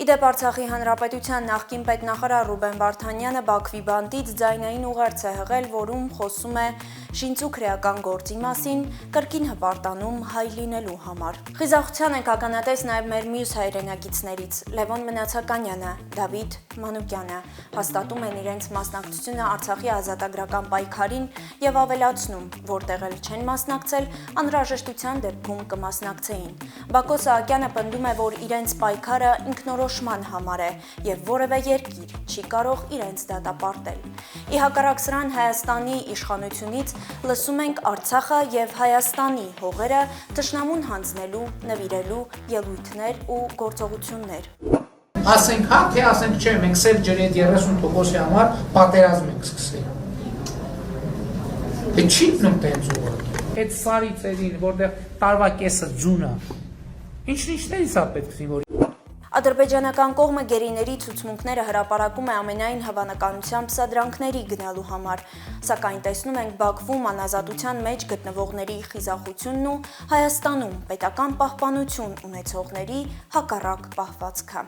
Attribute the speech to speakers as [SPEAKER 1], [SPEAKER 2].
[SPEAKER 1] Իդեպ Արցախի Հանրապետության նախկին պետնախարար Ռուբեն Վարդանյանը Բաքվի բանտից ձայնային ուղերձ է հղել, որում խոսում է շինծու քրեական գործի մասին, կրկին հպարտանում հայ լինելու համար։ Խիզախության ենք ականատես նաև մեր մյուս հայրենագիցներից՝ Լևոն Մնացականյանը, Դավիթ Մանուկյանը, հաստատում են իրենց մասնակցությունը Արցախի ազատագրական պայքարին եւ ավելացնում, որտեղ էլ չեն մասնակցել, անհրաժեշտության դեպքում կմասնակցեին։ Բակո Սահակյանը պնդում է, որ իրենց պայքարը ինքնորոշման համար է եւ որևէ երկիր չի կարող իրենց դատապարտել։ Ի հակառակ սրան Հայաստանի իշխանությունից լսում ենք Արցախը եւ Հայաստանի հողերը թշնամուն հանձնելու, նվիրելու ելույթներ ու գործողություններ։
[SPEAKER 2] Ասենք հա, թե ասենք չէ, մենք սև ջրի այդ 30%-ի համար պատերազմ ենք սկսել։ Դե չի մնում տենց ուղղակի։ Այդ սարի ծերին, որտեղ տարվա կեսը ձուն է։ Ինչներից է պետք է որ
[SPEAKER 1] Ադրբեջանական կողմը գերիների ցուցմունքները հրապարակում է ամենայն հավանականությամբ սադրանքների գնալու համար, սակայն տեսնում ենք Բաքվում անազատության մեջ գտնվողների խիզախությունն ու Հայաստանում պետական պահպանություն ունեցողների հակառակ պահվածքը։